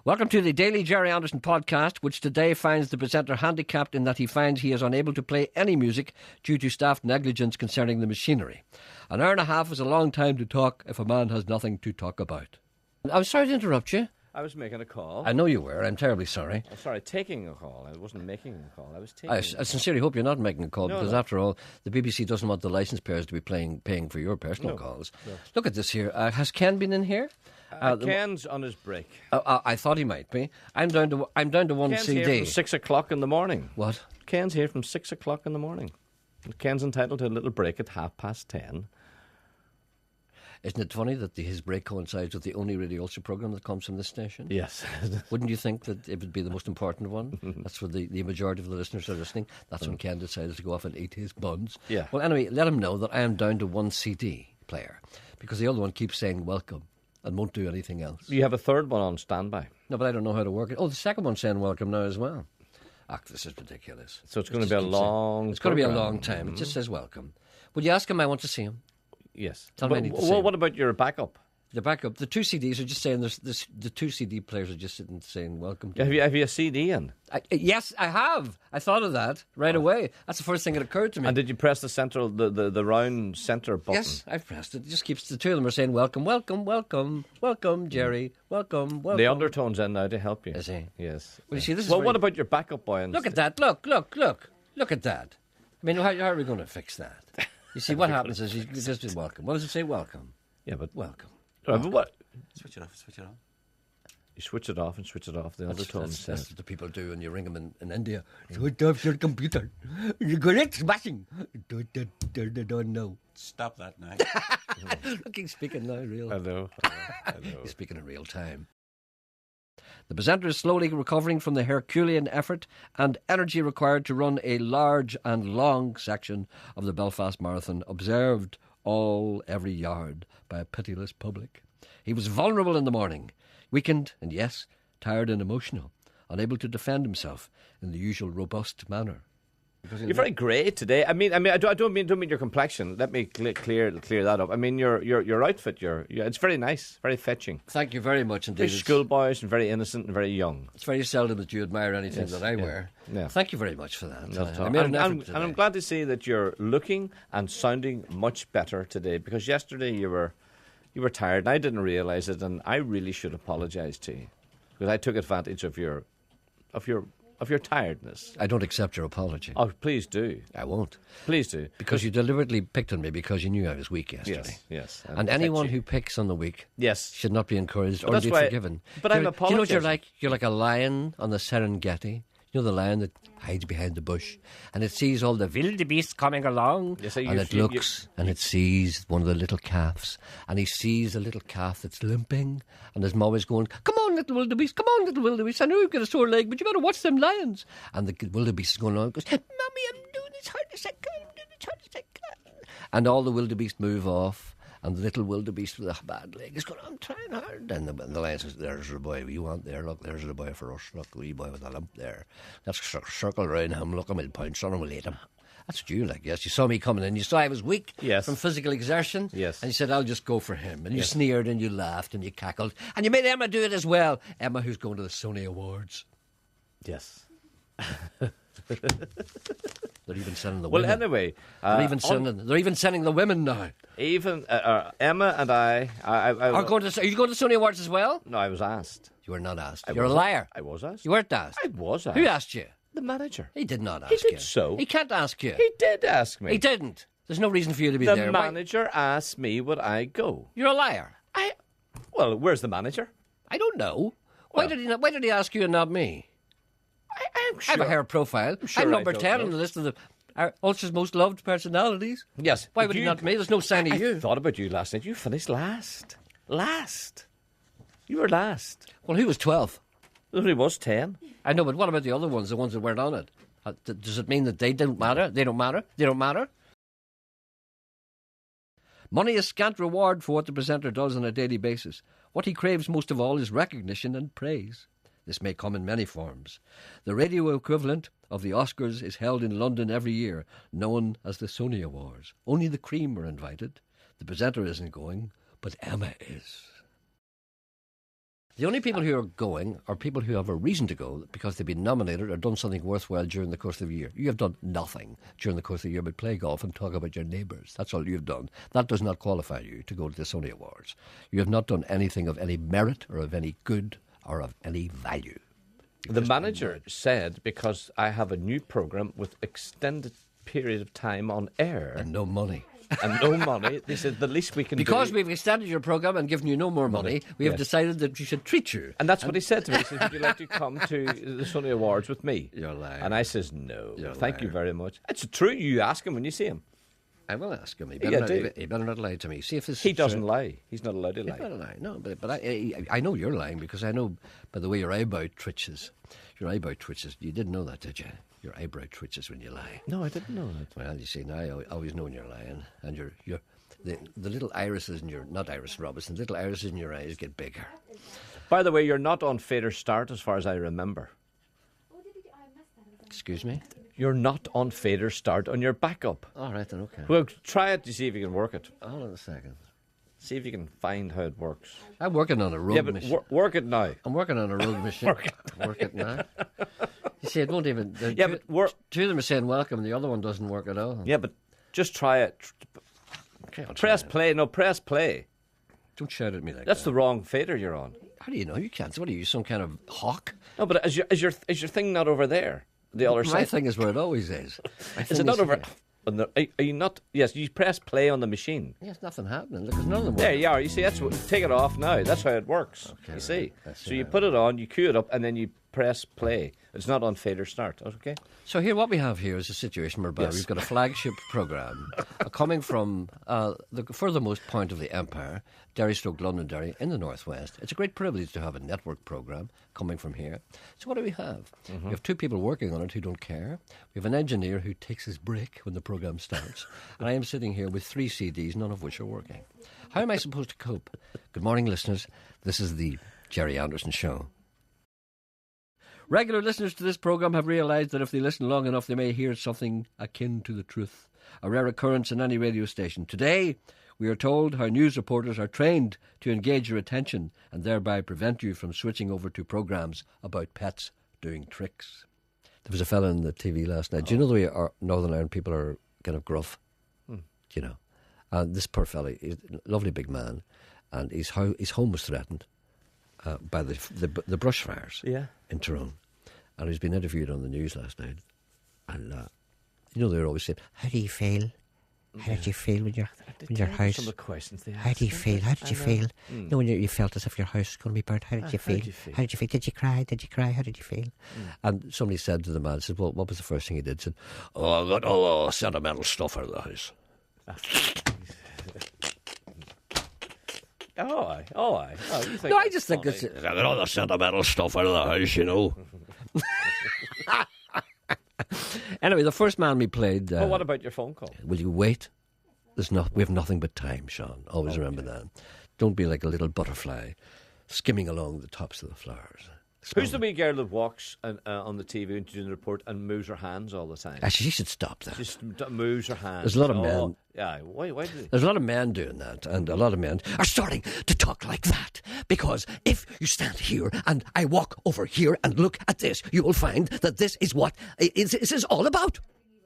Welcome to the Daily Gerry Anderson podcast, which today finds the presenter handicapped in that he finds he is unable to play any music due to staff negligence concerning the machinery. An hour and a half is a long time to talk if a man has nothing to talk about. I'm sorry to interrupt you. I was making a call. I know you were. I'm terribly sorry. I'm sorry, taking a call. I wasn't making a call. I was taking I sincerely hope you're not making a call because, after all, the BBC doesn't want the licence payers to be paying for your personal calls. No. Look at this here. Has Ken been in here? Ken's on his break. I thought he might be. I'm down to one Ken's CD. Here from 6 o'clock in the morning. What? Ken's here from 6 o'clock in the morning. Ken's entitled to a little break at 10:30. Isn't it funny that his break coincides with the only Radio Ulster programme that comes from this station? Yes. Wouldn't you think that it would be the most important one? That's where the majority of the listeners are listening. That's when Ken decided to go off and eat his buns. Yeah. Well, anyway, let him know that I am down to one CD player because the other one keeps saying welcome and won't do anything else. You have a third one on standby. No, but I don't know how to work it. Oh, the second one's saying welcome now as well. This is ridiculous. So it's going to be a long... It's going to be a long time. It just says welcome. Would you ask him? I want to see him. Yes. Tell me I need to see him. What about your backup? The backup, the two CDs are just saying the two CD players are just sitting saying welcome to Have you a CD in? Yes, I have. I thought of that right away. That's the first thing that occurred to me. And did you press the round centre button? Yes, I've pressed it. It just keeps the two of them are saying welcome, welcome, welcome, welcome, Jerry, welcome, welcome. The undertone's in now to help you. Is he? Yes. Well, you see, this is what about your backup boy? Look at that. Look at that. I mean, how are we going to fix that? You see, what happens is you just do welcome. What does it say? Welcome. Yeah, but welcome. But what? Switch it off. You switch it off and switch it off. The undertone that's says. what the people do when you ring them in India. Switch off your computer. You're correct, smashing. Don't know. Stop that now. Look, he's speaking now, real. I know. He's speaking in real time. The presenter is slowly recovering from the Herculean effort and energy required to run a large and long section of the Belfast Marathon, observed every yard by a pitiless public. He was vulnerable in the morning, weakened and, yes, tired and emotional, unable to defend himself in the usual robust manner. You're very grey today. I don't mean your complexion. Let me clear that up. I mean your outfit. It's very nice, very fetching. Thank you very much indeed. Very schoolboyish and very innocent and very young. It's very seldom that you admire anything that I wear. Yeah. Thank you very much for that. And I'm glad to see that you're looking and sounding much better today, because yesterday you were tired and I didn't realise it, and I really should apologise to you because I took advantage of your tiredness. I don't accept your apology. Oh, please do. I won't. Please do. Because you deliberately picked on me because you knew I was weak yesterday. Yes. And anyone who picks on the weak should not be encouraged or be forgiven. But I'm apologising. Do you know what you're like? You're like a lion on the Serengeti. You know the lion that hides behind the bush and it sees all the wildebeest coming along, and it looks and it sees one of the little calves, and he sees a little calf that's limping, and his mom is going, come on little wildebeest, I know you've got a sore leg, but you better watch them lions. And the wildebeest is going on and goes, Mommy, I'm doing this hard as I can. And all the wildebeest move off, and the little wildebeest with a bad leg is going, I'm trying hard. And the lion says, there's the boy you want there. Look, there's the boy for us. Look, the wee boy with a lump there. Let's circle around him. Look, we'll pounce on him, we'll eat him. That's what you like, yes. You saw me coming in. You saw I was weak from physical exertion. Yes. And you said, I'll just go for him. And you sneered and you laughed and you cackled. And you made Emma do it as well. Emma, who's going to the Sony Awards. Yes. They're even sending the women. Well, anyway. They're even sending the women now. Even Emma and I are you going to Sony Awards as well? No, I was asked. You were not asked. You're a liar. I was asked. You weren't asked. I was asked. Who asked you? The manager. He did not ask you. He did so. He can't ask you. He did ask me. He didn't. There's no reason for you to be there. The manager asked me would I go. You're a liar. Well, where's the manager? I don't know. Why did he ask you and not me? I'm sure. I have a hair profile. I'm number 10 on the list of our Ulster's most loved personalities. Yes. Why would he not me? There's no sign of you. I thought about you last night. You finished last. You were last. Well, who was 12th? There only was 10. I know, but what about the other ones, the ones that weren't on it? Does it mean that they don't matter? They don't matter? They don't matter? Money is scant reward for what the presenter does on a daily basis. What he craves most of all is recognition and praise. This may come in many forms. The radio equivalent of the Oscars is held in London every year, known as the Sony Awards. Only the cream are invited. The presenter isn't going, but Emma is. The only people who are going are people who have a reason to go because they've been nominated or done something worthwhile during the course of the year. You have done nothing during the course of the year but play golf and talk about your neighbours. That's all you've done. That does not qualify you to go to the Sony Awards. You have not done anything of any merit or of any good or of any value. The manager said, because I have a new programme with extended period of time on air. And no money. And no money. They said the least we can do. Because we've extended your programme and given you no more money, we have decided that we should treat you. And that's what he said to me. He said, would you like to come to the Sony Awards with me? You're lying. And I says, no. You're Thank you lying. very much. It's true. You ask him when you see him. I will ask him. He Yeah, better not lie to me. See if this He is doesn't true. lie. He's not allowed to He lie. better lie. No, but I know you're lying because I know by the way your eyebrow twitches. Your eyebrow twitches. You didn't know that, did you? Your eyebrow twitches when you lie. No, I didn't know that. Well, you see, now I always know when you're lying. And the little irises in your, not Iris Robinson, the little irises in your eyes get bigger. By the way, you're not on Fader Start as far as I remember. Excuse me? You're not on Fader Start on your backup. All right, then, okay. Well, try it to see if you can work it. Hold on a second. See if you can find how it works. I'm working on a rogue Yeah, but machine. work it now. I'm working on a rogue machine. Work it now. You see, it won't even... Yeah, but two of them are saying welcome, the other one doesn't work at all. Yeah, but just try it. Okay, I'll try Press it. play. No, press play. Don't shout at me like That's that. the wrong fader you're on. How do you know? You can't. What are you, some kind of hawk? No, but is your thing not over there? The other My side. thing is where it always is. My Is thing it not over? here. Are you not? Yes, you press play on the machine. Yes, nothing happening. Look, there's none of them There working. you are. You see, that's what. Take it off now. That's how it works. Okay, you see. right. So you put it on, you cue it up, and then you press play. It's not on Fader Start. Okay. So here, what we have here is a situation whereby Yes. we've got a flagship programme coming from the furthermost point of the empire, Derry Stoke Londonderry in the northwest. It's a great privilege to have a network programme coming from here. So what do we have? We have two people working on it who don't care. We have an engineer who takes his break when the programme starts. And I am sitting here with 3 CDs, none of which are working. How am I supposed to cope? Good morning, listeners. This is the Jerry Anderson Show. Regular listeners to this programme have realised that if they listen long enough, they may hear something akin to the truth, a rare occurrence in any radio station. Today, we are told how news reporters are trained to engage your attention and thereby prevent you from switching over to programmes about pets doing tricks. There was a fella on the TV last night. Do you know the way our Northern Ireland people are kind of gruff? Do you know? And this poor fella, he's a lovely big man, and his home was threatened by the brush fires in Tyrone. And he's been interviewed on the news last night. And, you know, they're always saying, how do you feel? How did you feel when your house... Some of the questions they How do you feel? How did you feel? You know, when you felt as if your house was going to be burnt, how did you feel? How did you feel? Did you cry? Did you cry? How did you feel? And somebody said to the man, said, well, what was the first thing he did? He said, oh, I got all the sentimental stuff out of the house. Oh, you think No, I that's just think funny. it's... I got all the sentimental stuff out of the house, you know. Anyway, the first man we played... Well, what about your phone call? Will you wait? We have nothing but time, Sean. Always remember that. Don't be like a little butterfly skimming along the tops of the flowers. Who's the wee girl that walks on the TV and doing the report and moves her hands all the time? Actually, she should stop that. Just moves her hands. There's a lot of men. Yeah, why do they? There's a lot of men doing that, and a lot of men are starting to talk like that. Because if you stand here and I walk over here and look at this, you will find that this is what this is all about.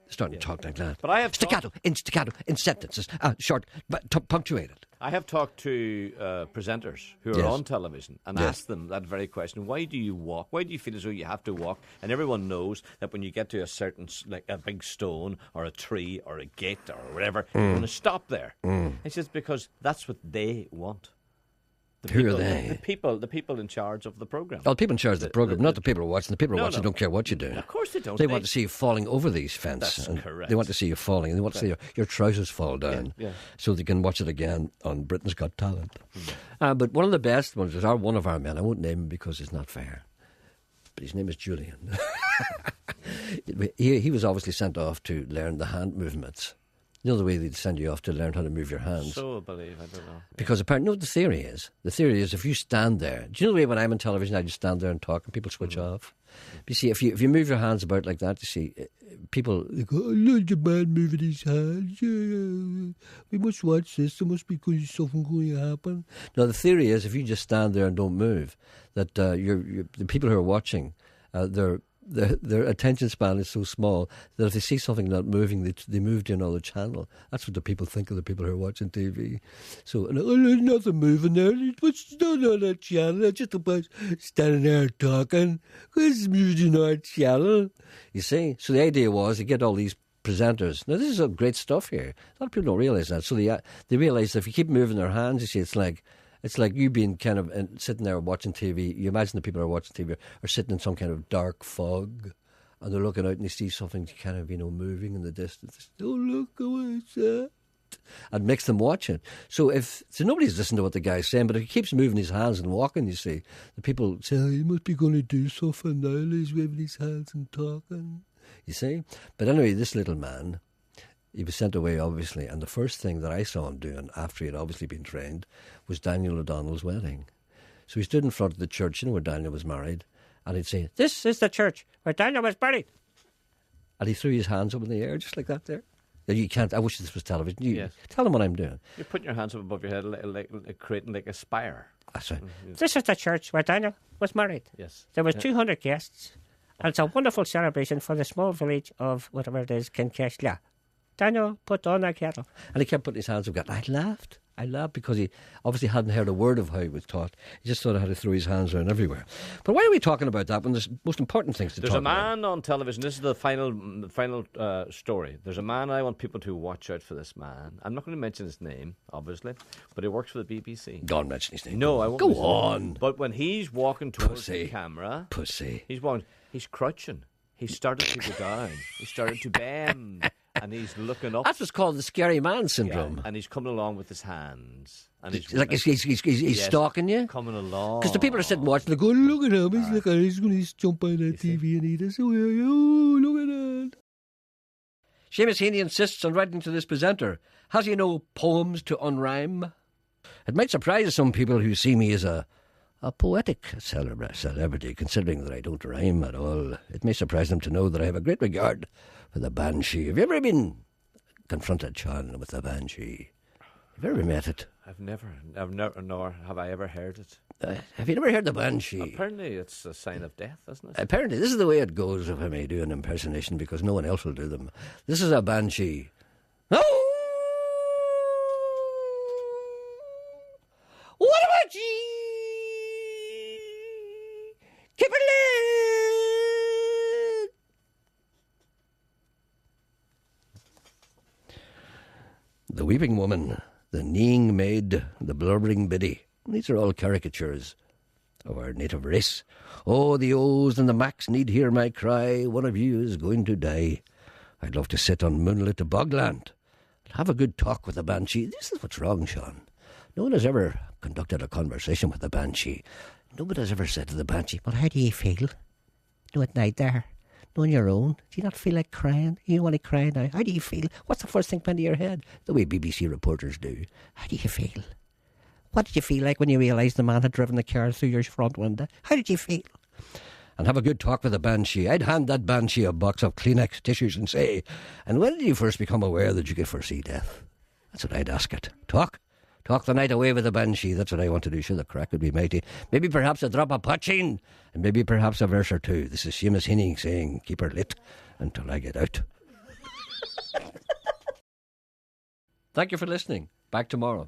Starting to talk like that. But I have staccato, in sentences, short, but punctuated. I have talked to presenters who are Yes. on television and Yes. asked them that very question. Why do you walk? Why do you feel as though you have to walk? And everyone knows that when you get to a certain, like a big stone or a tree or a gate or whatever, you're going to stop there. It's just because that's what they want. Who are they? The people in charge of the programme. Well, people in charge of the programme, not the people who are watching. The people who are No, watching no. don't care what you do. Of course they don't. They want to see you falling over these fences. That's and correct. They want to see you falling. And they want to see your trousers fall down yeah. so they can watch it again on Britain's Got Talent. But one of the best ones is one of our men. I won't name him because it's not fair. But his name is Julian. He was obviously sent off to learn the hand movements You know the way they'd send you off to learn how to move your hands. So I believe, I don't know. Because apparently, no, the theory is if you stand there, do you know the way when I'm on television, I just stand there and talk and people switch off? You see, if you move your hands about like that, you see, people they go, oh, look, the man moving his hands. We must watch this. There must be something going to happen. No, the theory is if you just stand there and don't move, that the people who are watching, their attention span is so small that if they see something not moving, they move to another channel. That's what the people think of the people who are watching TV. So, there's nothing moving there. What's not on that channel? It's just about standing there talking. What's moving on our channel? You see? So the idea was to get all these presenters. Now, this is some great stuff here. A lot of people don't realise that. So they realise that if you keep moving their hands, you see, it's like you being kind of sitting there watching TV. You imagine the people who are watching TV are sitting in some kind of dark fog and they're looking out and they see something kind of, moving in the distance. Oh, look, what's that? And makes them watch it. So nobody's listening to what the guy's saying, but if he keeps moving his hands and walking, you see, the people say, oh, he must be going to do something now. He's waving his hands and talking. You see? But anyway, this little man, he was sent away, obviously, and the first thing that I saw him doing after he had obviously been trained was Daniel O'Donnell's wedding. So he stood in front of the church, where Daniel was married, and he'd say, "This is the church where Daniel was married." And he threw his hands up in the air, just like that there. You can't, I wish this was television. Yes. Tell them what I'm doing. You're putting your hands up above your head, like creating like a spire. That's right. Mm-hmm. This is the church where Daniel was married. Yes. There was 200 guests, and it's a wonderful celebration for the small village of whatever it is, Kinkeshla. Daniel, put on that kettle. And he kept putting his hands up. I laughed because he obviously hadn't heard a word of how he was taught. He just thought he had to throw his hands around everywhere. But why are we talking about that when there's most important things to talk about? There's a man on television. This is the final story. There's a man. I want people to watch out for this man. I'm not going to mention his name, obviously, but he works for the BBC. Don't mention his name. No, I won't. Go on. But when he's walking towards the camera, he's crouching. He started to go down. He started to bend. And he's looking up. That's what's called the scary man syndrome. Yeah, and he's coming along with his hands. And he's stalking you? Coming along. Because the people are sitting watching, they go, look at him. He's going to jump on that TV and eat us. Oh, look at that. Seamus Heaney insists on writing to this presenter. Has he no poems to unrhyme? It might surprise some people who see me as a poetic celebrity, considering that I don't rhyme at all. It may surprise them to know that I have a great regard for the banshee. Have you ever been confronted, Sean, with the banshee? Have you ever met it? I've never, nor have I ever heard it. Have you never heard the banshee? Apparently it's a sign of death, isn't it? Apparently, this is the way it goes if I may do an impersonation, because no one else will do them. This is a banshee. Oh! What about you? Keep it lit! The weeping woman, the kneeing maid, the blubbering biddy. These are all caricatures of our native race. Oh, the O's and the Macs need hear my cry. One of you is going to die. I'd love to sit on moonlit bogland and have a good talk with the banshee. This is what's wrong, Sean. No one has ever conducted a conversation with the banshee. Nobody has ever said to the banshee, well, how do you feel? No, at night there. No, on your own. Do you not feel like crying? You don't want to cry now. How do you feel? What's the first thing come into your head? The way BBC reporters do. How do you feel? What did you feel like when you realised the man had driven the car through your front window? How did you feel? And have a good talk with the banshee. I'd hand that banshee a box of Kleenex tissues and say, and when did you first become aware that you could foresee death? That's what I'd ask it. Talk the night away with the banshee. That's what I want to do. Sure, the crack would be mighty. Maybe perhaps a drop of poaching, and maybe perhaps a verse or two. This is Seamus Heaney saying, keep her lit until I get out. Thank you for listening. Back tomorrow.